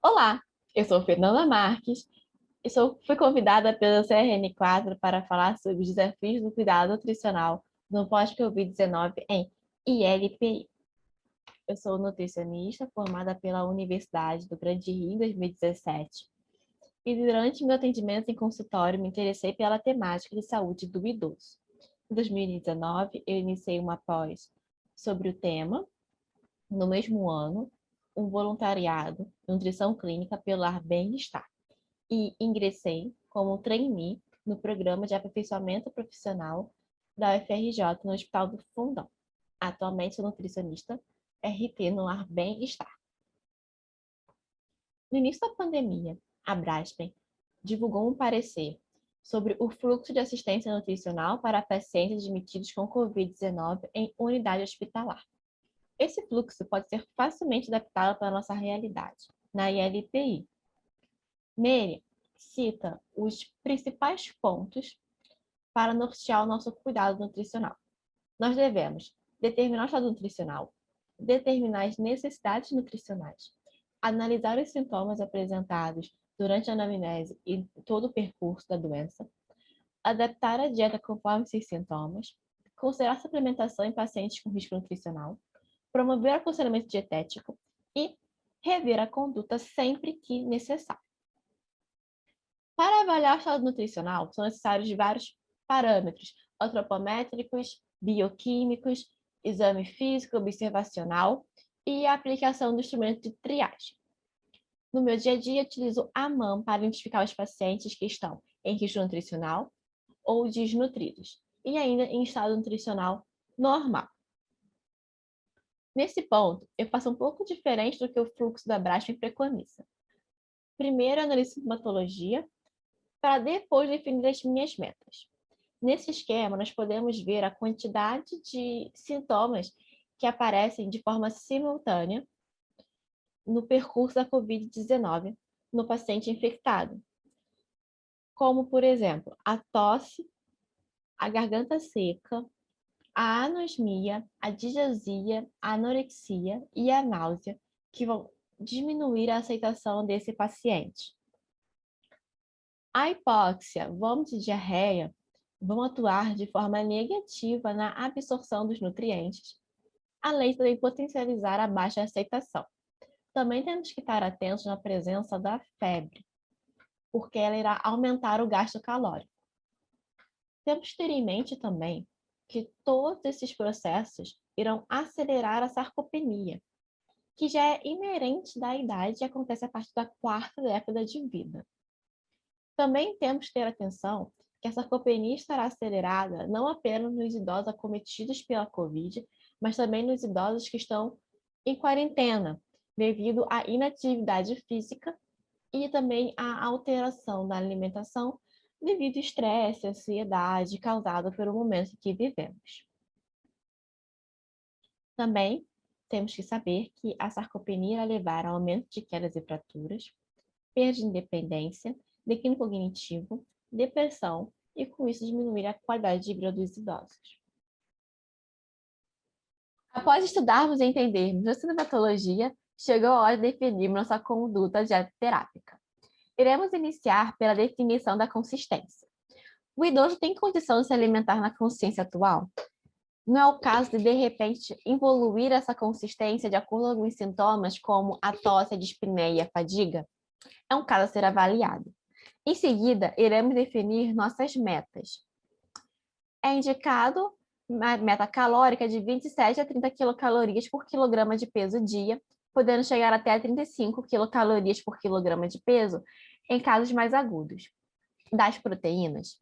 Olá, eu sou Fernanda Marques e fui convidada pelo CRN4 para falar sobre os desafios do cuidado nutricional no pós-Covid-19 em ILPI. Eu sou nutricionista formada pela Universidade do Grande Rio em 2017 e durante meu atendimento em consultório me interessei pela temática de saúde do idoso. Em 2019, eu iniciei uma pós sobre o tema. No mesmo ano, um voluntariado em nutrição clínica pelo Bem-Estar e ingressei como trainee no programa de aperfeiçoamento profissional da UFRJ no Hospital do Fundão. Atualmente sou nutricionista RT no Bem-Estar. No início da pandemia, a Braskem divulgou um parecer sobre o fluxo de assistência nutricional para pacientes admitidos com Covid-19 em unidade hospitalar. Esse fluxo pode ser facilmente adaptado para a nossa realidade, na ILPI. Nele, cita os principais pontos para nortear o nosso cuidado nutricional. Nós devemos determinar o estado nutricional, determinar as necessidades nutricionais, analisar os sintomas apresentados durante a anamnese e todo o percurso da doença, adaptar a dieta conforme esses sintomas, considerar a suplementação em pacientes com risco nutricional, promover o aconselhamento dietético e rever a conduta sempre que necessário. Para avaliar o estado nutricional, são necessários vários parâmetros antropométricos, bioquímicos, exame físico observacional e a aplicação do instrumento de triagem. No meu dia a dia, utilizo a MAM para identificar os pacientes que estão em risco nutricional ou desnutridos e ainda em estado nutricional normal. Nesse ponto, eu faço um pouco diferente do que o fluxo da Braskem preconiza. Primeiro, analiso a sintomatologia, para depois definir as minhas metas. Nesse esquema, nós podemos ver a quantidade de sintomas que aparecem de forma simultânea no percurso da Covid-19 no paciente infectado, como, por exemplo, a tosse, a garganta seca, a anosmia, a disgeusia, a anorexia e a náusea, que vão diminuir a aceitação desse paciente. A hipóxia, vômito e diarreia vão atuar de forma negativa na absorção dos nutrientes, além de também potencializar a baixa aceitação. Também temos que estar atentos na presença da febre, porque ela irá aumentar o gasto calórico. Temos que ter em mente também que todos esses processos irão acelerar a sarcopenia, que já é inerente da idade e acontece a partir da 4ª década de vida. Também temos que ter atenção que a sarcopenia estará acelerada não apenas nos idosos acometidos pela Covid, mas também nos idosos que estão em quarentena, devido à inatividade física e também à alteração da alimentação devido ao estresse e ansiedade causado pelo momento que vivemos. Também temos que saber que a sarcopenia irá levar ao aumento de quedas e fraturas, perda de independência, declínio cognitivo, depressão e, com isso, diminuir a qualidade de vida dos idosos. Após estudarmos e entendermos a sintomatologia, chegou a hora de definirmos nossa conduta dietoterápica. Iremos iniciar pela definição da consistência. O idoso tem condição de se alimentar na consciência atual? Não é o caso de repente, evoluir essa consistência de acordo com alguns sintomas, como a tosse, a dispneia e a fadiga? É um caso a ser avaliado. Em seguida, iremos definir nossas metas. É indicado uma meta calórica de 27 a 30 quilocalorias por quilograma de peso dia, podendo chegar até 35 quilocalorias por quilograma de peso em casos mais agudos. Das proteínas,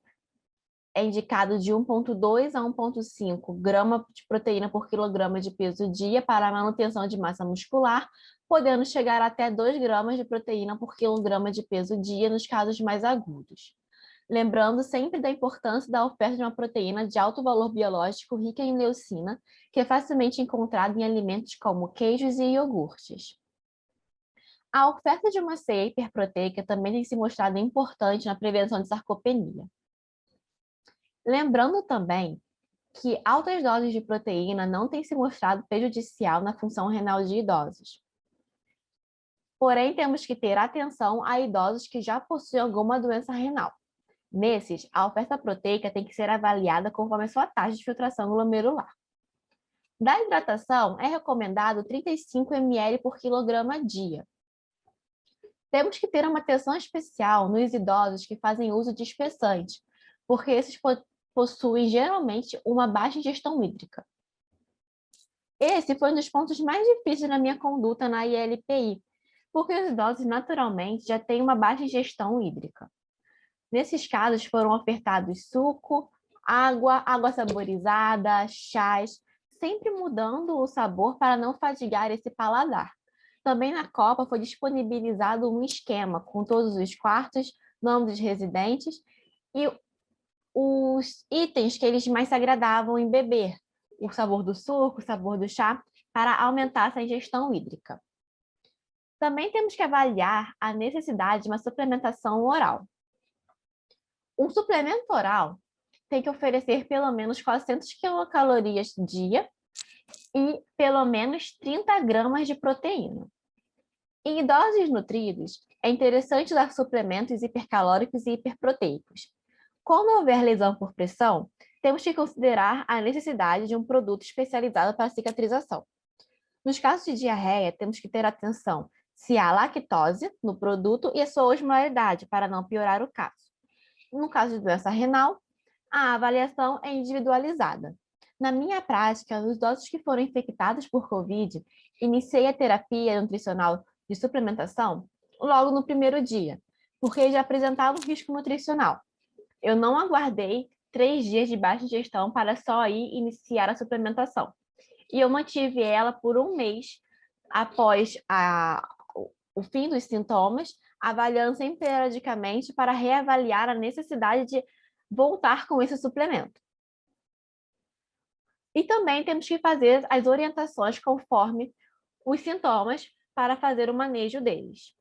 é indicado de 1,2 a 1,5 grama de proteína por quilograma de peso dia para a manutenção de massa muscular, podendo chegar até 2 gramas de proteína por quilograma de peso dia nos casos mais agudos. Lembrando sempre da importância da oferta de uma proteína de alto valor biológico rica em leucina, que é facilmente encontrada em alimentos como queijos e iogurtes. A oferta de uma ceia hiperproteica também tem se mostrado importante na prevenção de sarcopenia. Lembrando também que altas doses de proteína não têm se mostrado prejudicial na função renal de idosos. Porém, temos que ter atenção a idosos que já possuem alguma doença renal. Nesses, a oferta proteica tem que ser avaliada conforme a sua taxa de filtração glomerular. Da hidratação, é recomendado 35 ml por quilograma dia. Temos que ter uma atenção especial nos idosos que fazem uso de espessante, porque esses possuem geralmente uma baixa ingestão hídrica. Esse foi um dos pontos mais difíceis na minha conduta na ILPI, porque os idosos naturalmente já têm uma baixa ingestão hídrica. Nesses casos foram ofertados suco, água saborizada, chás, sempre mudando o sabor para não fadigar esse paladar. Também na Copa foi disponibilizado um esquema com todos os quartos, nomes dos residentes e os itens que eles mais se agradavam em beber, o sabor do suco, o sabor do chá, para aumentar essa ingestão hídrica. Também temos que avaliar a necessidade de uma suplementação oral. Um suplemento oral tem que oferecer pelo menos 400 quilocalorias dia e pelo menos 30 gramas de proteína. Em idosos nutridos, é interessante dar suplementos hipercalóricos e hiperproteicos. Quando houver lesão por pressão, temos que considerar a necessidade de um produto especializado para cicatrização. Nos casos de diarreia, temos que ter atenção se há lactose no produto e a sua osmolaridade, para não piorar o caso. No caso de doença renal, a avaliação é individualizada. Na minha prática, nos idosos que foram infectados por Covid, iniciei a terapia nutricional de suplementação logo no primeiro dia, porque já apresentava um risco nutricional. Eu não aguardei 3 dias de baixa ingestão para só ir iniciar a suplementação. E eu mantive ela por 1 mês após o fim dos sintomas, avaliando sempre periodicamente para reavaliar a necessidade de voltar com esse suplemento. E também temos que fazer as orientações conforme os sintomas para fazer o manejo deles.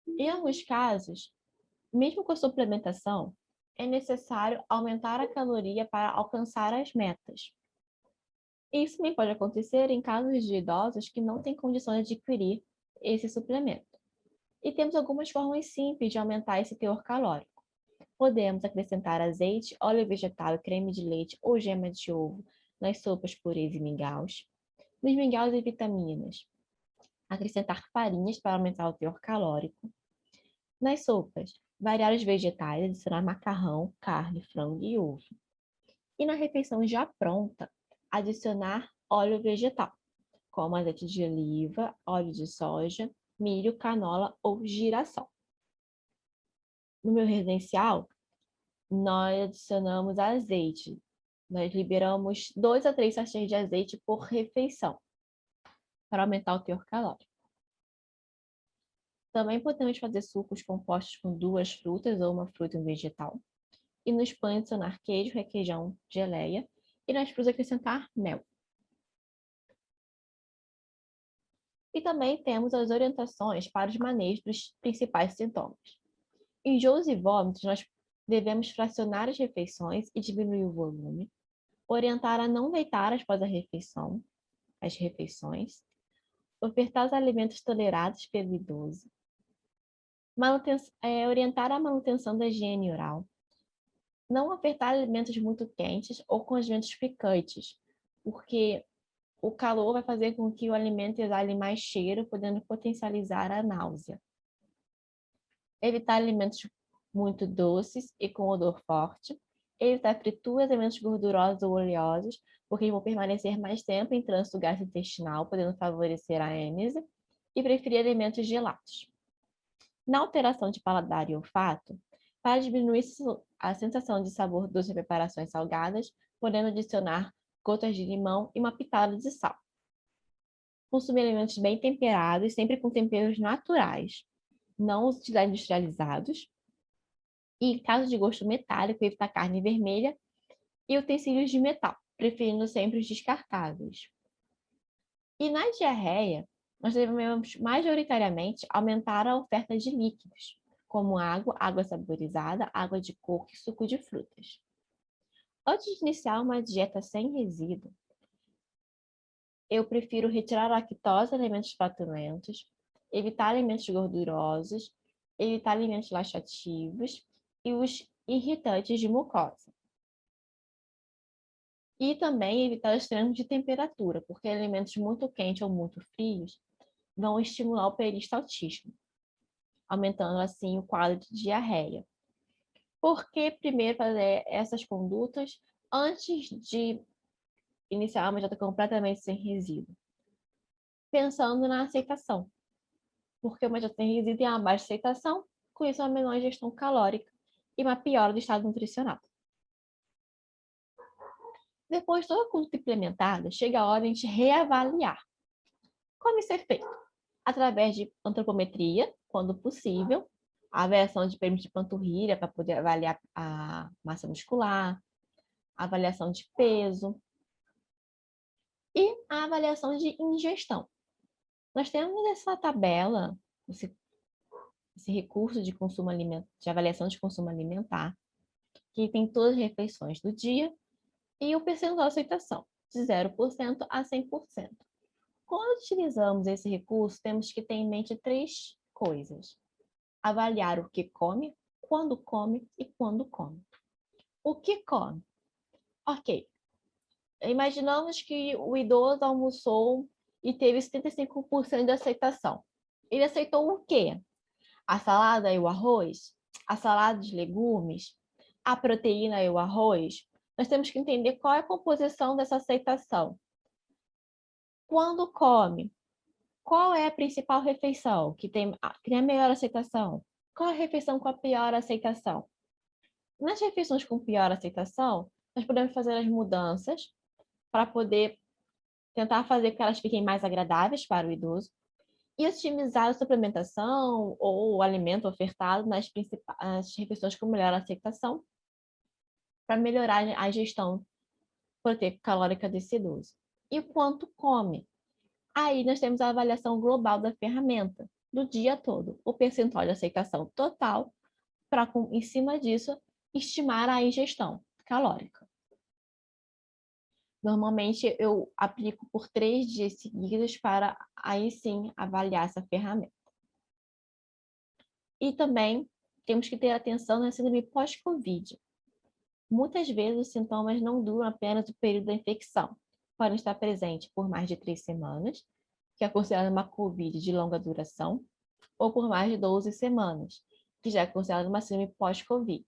Em alguns casos, mesmo com a suplementação, é necessário aumentar a caloria para alcançar as metas. Isso também pode acontecer em casos de idosos que não têm condições de adquirir esse suplemento. E temos algumas formas simples de aumentar esse teor calórico. Podemos acrescentar azeite, óleo vegetal, creme de leite ou gema de ovo nas sopas, purês e mingaus. Nos mingaus e vitaminas, acrescentar farinhas para aumentar o teor calórico. Nas sopas, variar os vegetais, adicionar macarrão, carne, frango e ovo. E na refeição já pronta, adicionar óleo vegetal, como azeite de oliva, óleo de soja, milho, canola ou girassol. No meu residencial, nós adicionamos azeite. Nós liberamos 2 a 3 sachês de azeite por refeição, para aumentar o teor calórico. Também podemos fazer sucos compostos com 2 frutas ou uma fruta e um vegetal. E nos pães adicionar queijo, requeijão, geleia. E nas frutas acrescentar mel. E também temos as orientações para os manejos dos principais sintomas. Em enjoos e vômitos, nós devemos fracionar as refeições e diminuir o volume, orientar a não deitar após as refeições, ofertar os alimentos tolerados pelo idoso, orientar a manutenção da higiene oral, não ofertar alimentos muito quentes ou com alimentos picantes, porque o calor vai fazer com que o alimento exale mais cheiro, podendo potencializar a náusea. Evitar alimentos muito doces e com odor forte. Evitar frituras, alimentos gordurosos ou oleosos, porque vão permanecer mais tempo em trânsito gastrointestinal, podendo favorecer a êmese. E preferir alimentos gelados. Na alteração de paladar e olfato, para diminuir a sensação de sabor doce em preparações salgadas, podendo adicionar gotas de limão e uma pitada de sal. Consumir alimentos bem temperados, sempre com temperos naturais, não os industrializados. E, em caso de gosto metálico, evitar carne vermelha e utensílios de metal, preferindo sempre os descartáveis. E na diarreia, nós devemos majoritariamente aumentar a oferta de líquidos, como água, água saborizada, água de coco e suco de frutas. Antes de iniciar uma dieta sem resíduo, eu prefiro retirar a lactose de alimentos flatulentos, evitar alimentos gordurosos, evitar alimentos laxativos e os irritantes de mucosa. E também evitar extremos de temperatura, porque alimentos muito quentes ou muito frios vão estimular o peristaltismo, aumentando assim o quadro de diarreia. Por que primeiro fazer essas condutas antes de iniciar uma dieta completamente sem resíduo? Pensando na aceitação, porque uma dieta sem resíduo tem uma baixa aceitação, com isso uma menor ingestão calórica e uma piora do estado nutricional. Depois de toda a conduta implementada, chega a hora de a gente reavaliar. Como isso é feito? Através de antropometria, quando possível, a avaliação de perímetro de panturrilha para poder avaliar a massa muscular, a avaliação de peso e a avaliação de ingestão. Nós temos essa tabela, esse recurso de consumo alimentar, de avaliação de consumo alimentar, que tem todas as refeições do dia e o percentual de aceitação, de 0% a 100%. Quando utilizamos esse recurso, temos que ter em mente 3 coisas. Avaliar o que come, quando come e quando come. O que come? Ok. Imaginamos que o idoso almoçou e teve 75% de aceitação. Ele aceitou o quê? A salada e o arroz? A salada de legumes? A proteína e o arroz? Nós temos que entender qual é a composição dessa aceitação. Quando come, qual é a principal refeição que tem a melhor aceitação? Qual é a refeição com a pior aceitação? Nas refeições com pior aceitação, nós podemos fazer as mudanças para poder tentar fazer com que elas fiquem mais agradáveis para o idoso e otimizar a suplementação ou o alimento ofertado nas principais refeições com melhor aceitação para melhorar a ingestão proteica calórica desse idoso. E o quanto come? Aí nós temos a avaliação global da ferramenta, do dia todo, o percentual de aceitação total, para, em cima disso, estimar a ingestão calórica. Normalmente, eu aplico por 3 dias seguidos para, aí sim, avaliar essa ferramenta. E também temos que ter atenção na síndrome pós-Covid. Muitas vezes, os sintomas não duram apenas o período da infecção. Podem estar presentes por mais de 3 semanas, que é considerada uma Covid de longa duração, ou por mais de 12 semanas, que já é considerada uma síndrome pós-Covid.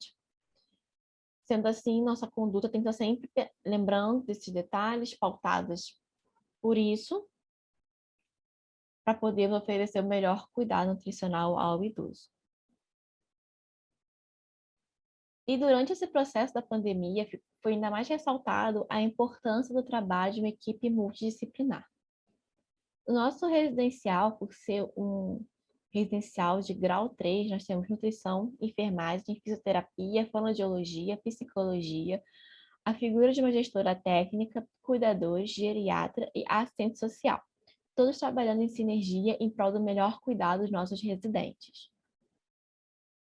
Sendo assim, nossa conduta tem que estar sempre lembrando desses detalhes, pautadas por isso, para poder oferecer o melhor cuidado nutricional ao idoso. E durante esse processo da pandemia, foi ainda mais ressaltado a importância do trabalho de uma equipe multidisciplinar. O nosso residencial, por ser um residencial de grau 3, nós temos nutrição, enfermagem, fisioterapia, fonoaudiologia, psicologia, a figura de uma gestora técnica, cuidadores, geriatra e assistente social, todos trabalhando em sinergia em prol do melhor cuidado dos nossos residentes.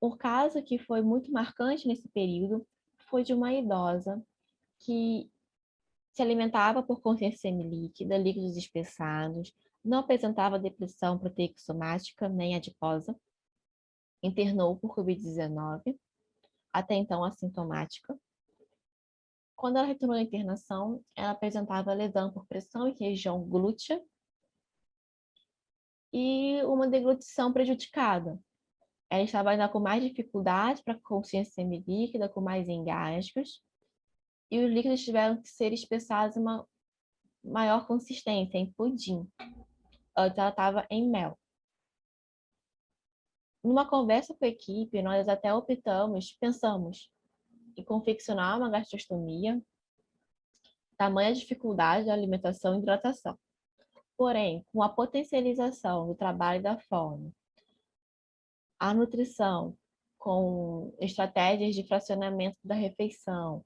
Um caso que foi muito marcante nesse período foi de uma idosa que se alimentava por consciência semilíquida, líquidos espessados, não apresentava depressão proteico-somática nem adiposa, internou por Covid-19, até então assintomática. Quando ela retornou da internação, ela apresentava lesão por pressão em região glútea e uma deglutição prejudicada. Ela estava ainda com mais dificuldade para consciência semilíquida, com mais engasgos, e os líquidos tiveram que ser espessados em uma maior consistência, em pudim. Antes ela estava em mel. Numa conversa com a equipe, nós até pensamos em confeccionar uma gastrostomia, tamanha dificuldade da alimentação e hidratação. Porém, com a potencialização do trabalho da fome, a nutrição, com estratégias de fracionamento da refeição,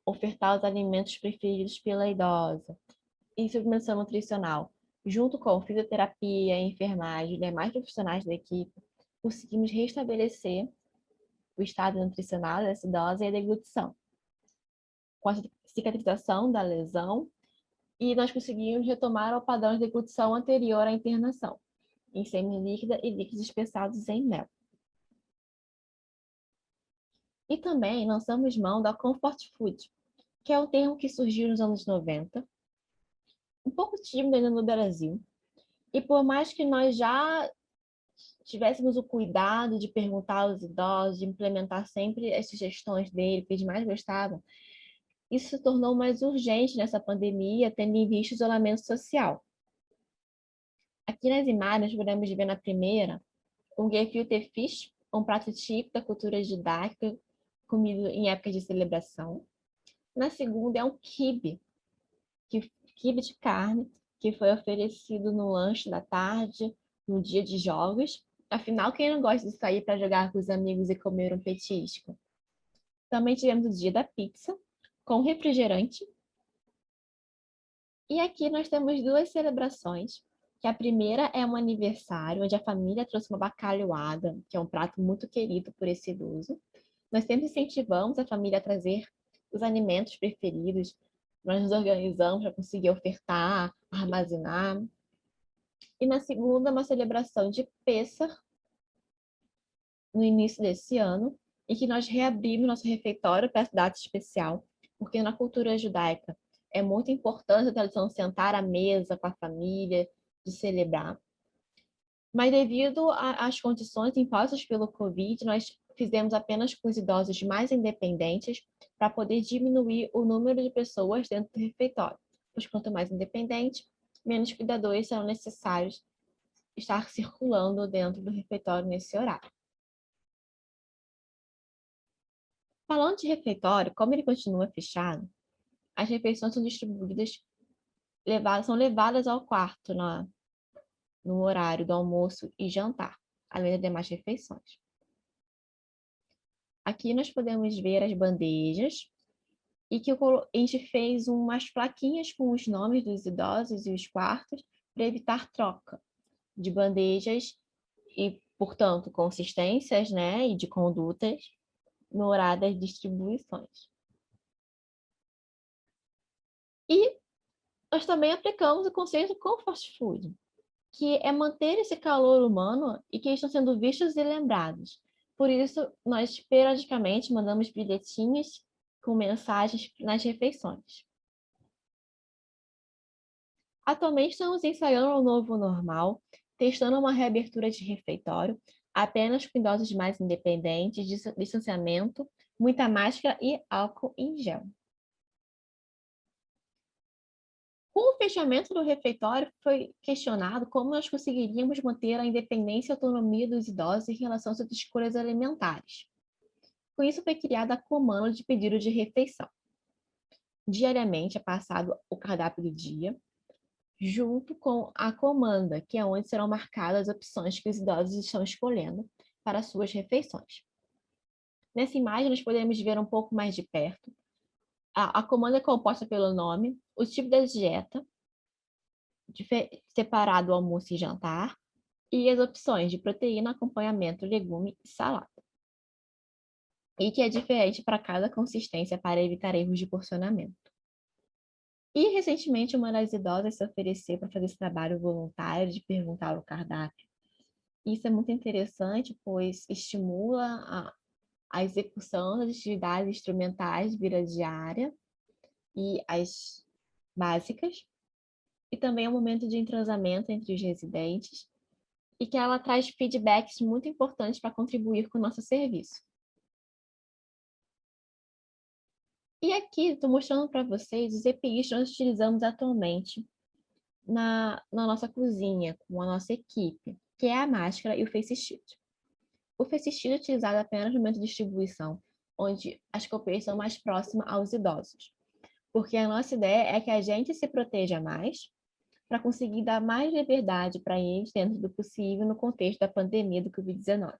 ofertar os alimentos preferidos pela idosa e suplementação nutricional, junto com fisioterapia, enfermagem e demais profissionais da equipe, conseguimos restabelecer o estado nutricional dessa idosa e a deglutição. com a cicatrização da lesão e nós conseguimos retomar ao padrão de deglutição anterior à internação, em semi-líquida e líquidos espessados em mel. E também lançamos mão da comfort food, que é um termo que surgiu nos anos 90, um pouco tímido ainda no Brasil, e por mais que nós já tivéssemos o cuidado de perguntar aos idosos, de implementar sempre as sugestões dele, que eles mais gostavam, isso se tornou mais urgente nessa pandemia, tendo em vista o isolamento social. Aqui nas imagens podemos ver na primeira um gefilte fish, um prato típico da cultura judaica, comido em épocas de celebração. Na segunda é um quibe de carne, que foi oferecido no lanche da tarde, no dia de jogos. Afinal, quem não gosta de sair para jogar com os amigos e comer um petisco? Também tivemos o dia da pizza, com refrigerante. E aqui nós temos duas celebrações, que a primeira é um aniversário, onde a família trouxe uma bacalhoada, que é um prato muito querido por esse idoso. Nós sempre incentivamos a família a trazer os alimentos preferidos, nós nos organizamos para conseguir ofertar, armazenar. E na segunda, uma celebração de Pêssar, no início desse ano, em que nós reabrimos nosso refeitório para essa data especial, porque na cultura judaica é muito importante a tradição de sentar à mesa com a família, de celebrar. Mas devido às condições impostas pelo Covid, nós fizemos apenas com os idosos mais independentes para poder diminuir o número de pessoas dentro do refeitório. Pois quanto mais independente, menos cuidadores serão necessários estar circulando dentro do refeitório nesse horário. Falando de refeitório, como ele continua fechado, as refeições são distribuídas, são levadas ao quarto no horário do almoço e jantar, além das demais refeições. Aqui nós podemos ver as bandejas e que a gente fez umas plaquinhas com os nomes dos idosos e os quartos para evitar troca de bandejas e, portanto, consistências, né, e de condutas no horário das distribuições. E nós também aplicamos o conceito de comfort food, que é manter esse calor humano e que eles estão sendo vistos e lembrados. Por isso, nós periodicamente mandamos bilhetinhos com mensagens nas refeições. Atualmente estamos ensaiando um novo normal, testando uma reabertura de refeitório, apenas com idosos mais independentes, distanciamento, muita máscara e álcool em gel. Com o fechamento do refeitório, foi questionado como nós conseguiríamos manter a independência e autonomia dos idosos em relação às suas escolhas alimentares. Com isso, foi criada a comanda de pedido de refeição. Diariamente é passado o cardápio do dia, junto com a comanda, que é onde serão marcadas as opções que os idosos estão escolhendo para suas refeições. Nessa imagem, nós podemos ver um pouco mais de perto. A comanda é composta pelo nome, o tipo da dieta, separado almoço e jantar, e as opções de proteína, acompanhamento, legume e salada. E que é diferente para cada consistência para evitar erros de porcionamento. E recentemente uma das idosas se ofereceu para fazer esse trabalho voluntário de perguntar o cardápio. Isso é muito interessante, pois estimula a execução das atividades instrumentais de vida diária e as básicas, e também é um momento de entrosamento entre os residentes, e que ela traz feedbacks muito importantes para contribuir com o nosso serviço. E aqui estou mostrando para vocês os EPIs que nós utilizamos atualmente na nossa cozinha, com a nossa equipe, que é a máscara e o face shield. O face shield é utilizado apenas no momento de distribuição, onde as copeiras são mais próximas aos idosos. Porque a nossa ideia é que a gente se proteja mais para conseguir dar mais liberdade para eles dentro do possível no contexto da pandemia do Covid-19.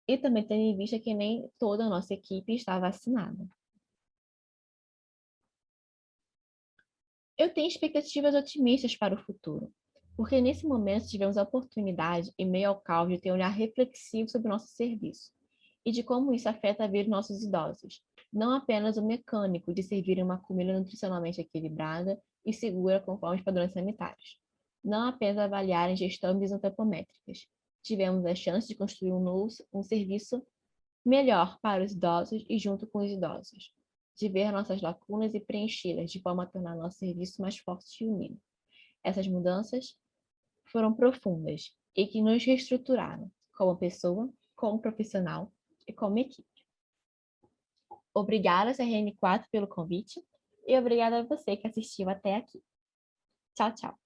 E também tendo em vista que nem toda a nossa equipe está vacinada. Eu tenho expectativas otimistas para o futuro, porque nesse momento tivemos a oportunidade, em meio ao caos, de ter um olhar reflexivo sobre o nosso serviço e de como isso afeta a vida dos nossos idosos, não apenas o mecânico de servir uma comida nutricionalmente equilibrada e segura conforme os padrões sanitários. Não apenas avaliar a ingestão bisantropométricas. Tivemos a chance de construir um serviço melhor para os idosos e junto com os idosos, de ver nossas lacunas e preenchê-las de forma a tornar nosso serviço mais forte e unido. Essas mudanças foram profundas e que nos reestruturaram como pessoa, como profissional e como equipe. Obrigada, CRN4, pelo convite e obrigada a você que assistiu até aqui. Tchau, tchau.